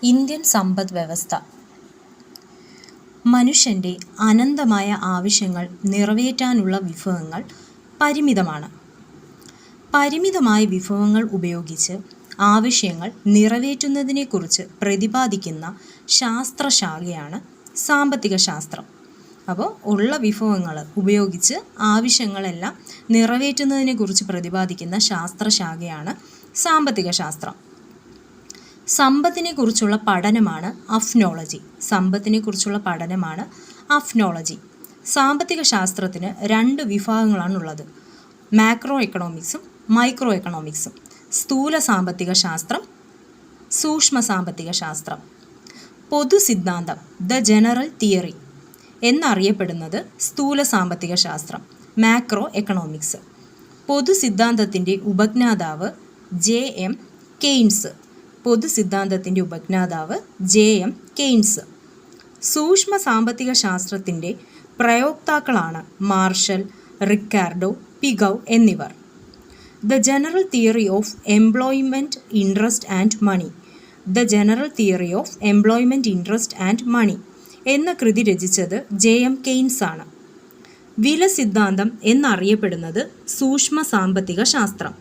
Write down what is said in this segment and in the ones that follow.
Indian സമ്പദ് വ്യവസ്ഥ മനുഷ്യൻ്റെ അനന്തമായ ആവശ്യങ്ങൾ നിറവേറ്റാനുള്ള വിഭവങ്ങൾ പരിമിതമാണ്. പരിമിതമായ വിഭവങ്ങൾ ഉപയോഗിച്ച് ആവശ്യങ്ങൾ നിറവേറ്റുന്നതിനെക്കുറിച്ച് പ്രതിപാദിക്കുന്ന ശാസ്ത്രശാഖയാണ് സാമ്പത്തിക ശാസ്ത്രം. അപ്പോൾ ഉള്ള വിഭവങ്ങൾ ഉപയോഗിച്ച് ആവശ്യങ്ങളെല്ലാം നിറവേറ്റുന്നതിനെക്കുറിച്ച് പ്രതിപാദിക്കുന്ന ശാസ്ത്രശാഖയാണ് സാമ്പത്തിക ശാസ്ത്രം. സമ്പത്തിനെക്കുറിച്ചുള്ള പഠനമാണ് അഫ്നോളജി. സാമ്പത്തിക ശാസ്ത്രത്തിന് 2 വിഭാഗങ്ങളാണുള്ളത്: മാക്രോ എക്കണോമിക്സും മൈക്രോ എക്കണോമിക്സും. സ്ഥൂല സാമ്പത്തിക ശാസ്ത്രം, സൂക്ഷ്മ സാമ്പത്തിക ശാസ്ത്രം. പൊതു സിദ്ധാന്തം ദ ജനറൽ തിയറി എന്നറിയപ്പെടുന്നത് സ്ഥൂല സാമ്പത്തിക ശാസ്ത്രം, മാക്രോ എക്കണോമിക്സ്. പൊതു സിദ്ധാന്തത്തിൻ്റെ ഉപജ്ഞാതാവ് J.M. കെയ്ൻസ്. സൂക്ഷ്മ സാമ്പത്തിക ശാസ്ത്രത്തിൻ്റെ പ്രയോക്താക്കളാണ് മാർഷൽ, റിക്കാർഡോ, പിഗൗ എന്നിവർ. The general theory of employment interest and money എന്ന കൃതി രചിച്ചത് J.M. കെയ്ൻസ് ആണ്. വില സിദ്ധാന്തം എന്നറിയപ്പെടുന്നത് സൂക്ഷ്മ സാമ്പത്തിക ശാസ്ത്രം.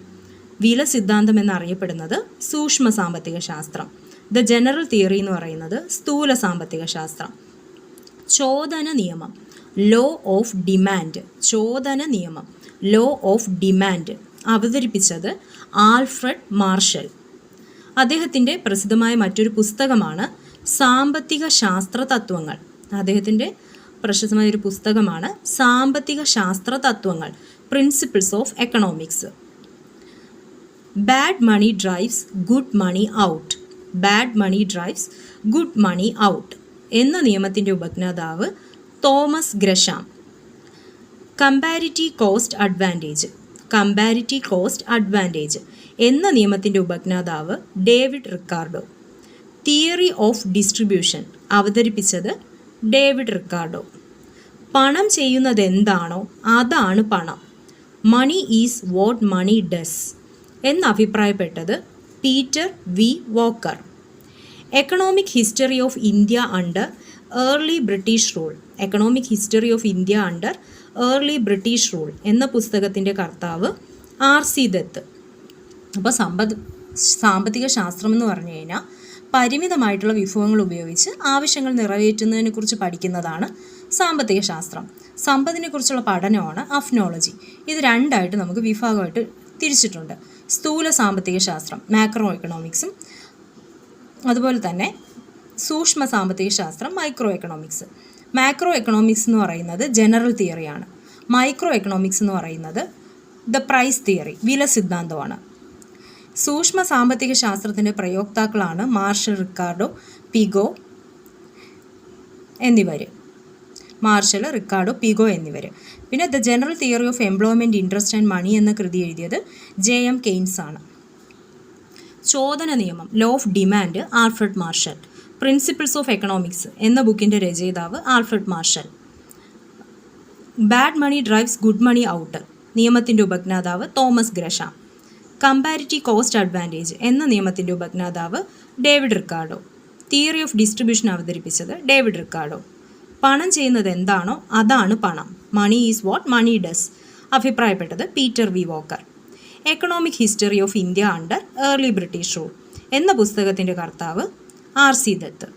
ദ ജനറൽ തിയറി എന്ന് പറയുന്നത് സ്ഥൂല സാമ്പത്തിക ശാസ്ത്രം. ചോദന നിയമം ലോ ഓഫ് ഡിമാൻഡ് അവതരിപ്പിച്ചത് ആൽഫ്രഡ് മാർഷൽ. അദ്ദേഹത്തിൻ്റെ പ്രസിദ്ധമായ മറ്റൊരു പുസ്തകമാണ് സാമ്പത്തിക ശാസ്ത്ര തത്വങ്ങൾ, principles of economics. Bad money drives good money out എന്ന നിയമത്തിൻ്റെ ഉപജ്ഞാതാവ് Thomas Gresham. Comparative cost advantage എന്ന നിയമത്തിൻ്റെ ഉപജ്ഞാതാവ് David Ricardo. Theory of distribution അവതരിപ്പിച്ചത് ഡേവിഡ് റിക്കാർഡോ. പണം ചെയ്യുന്നത് എന്താണോ അതാണ് പണം. Money is what money does എന്ന് അഭിപ്രായപ്പെട്ടത് Peter V Walker. Economic history of India under early British rule എന്ന പുസ്തകത്തിൻ്റെ കർത്താവ് R.C. ദത്ത്. അപ്പോൾ സാമ്പത്തിക ശാസ്ത്രം എന്ന് പറഞ്ഞു കഴിഞ്ഞാൽ പരിമിതമായിട്ടുള്ള വിഭവങ്ങൾ ഉപയോഗിച്ച് ആവശ്യങ്ങൾ നിറവേറ്റുന്നതിനെക്കുറിച്ച് പഠിക്കുന്നതാണ് സാമ്പത്തിക ശാസ്ത്രം. സമ്പത്തിനെക്കുറിച്ചുള്ള പഠനമാണ് അഫ്നോളജി. ഇത് 2ആയിട്ട് നമുക്ക് വിഭാഗമായിട്ട് തിരിച്ചിട്ടുണ്ട്: സ്ഥൂല സാമ്പത്തിക ശാസ്ത്രം മാക്രോ എക്കണോമിക്സും, അതുപോലെ തന്നെ സൂക്ഷ്മ സാമ്പത്തിക ശാസ്ത്രം മൈക്രോ എക്കണോമിക്സ്. മാക്രോ എക്കണോമിക്സ് എന്ന് പറയുന്നത് ജനറൽ തിയറിയാണ്. മൈക്രോ എക്കണോമിക്സ് എന്ന് പറയുന്നത് ദ പ്രൈസ് തിയറി, വില സിദ്ധാന്തമാണ്. സൂക്ഷ്മ സാമ്പത്തിക ശാസ്ത്രത്തിൻ്റെ പ്രയോക്താക്കളാണ് മാർഷൽ, റിക്കാർഡോ, പിഗോ എന്നിവർ. പിന്നെ the general theory of employment interest and money എന്ന കൃതി എഴുതിയത് J.M. കെയ്ൻസ് ആണ്. ചോദന നിയമം law of demand Alfred Marshall. Principles of economics എന്ന ബുക്കിൻ്റെ രചയിതാവ് Alfred Marshall. Bad money drives good money out നിയമത്തിൻ്റെ ഉപജ്ഞാതാവ് Thomas Gresham. Comparative cost advantage എന്ന നിയമത്തിൻ്റെ ഉപജ്ഞാതാവ് David Ricardo. Theory of distribution അവതരിപ്പിച്ചത് ഡേവിഡ് റിക്കാർഡോ. പണം ചെയ്യുന്നത് എന്താണോ അതാണ് പണം. Money is what money does അഭിപ്രായപ്പെട്ടത് Peter V Walker. Economic history of India under early British rule എന്ന പുസ്തകത്തിൻ്റെ കർത്താവ് R.C. ദത്ത്.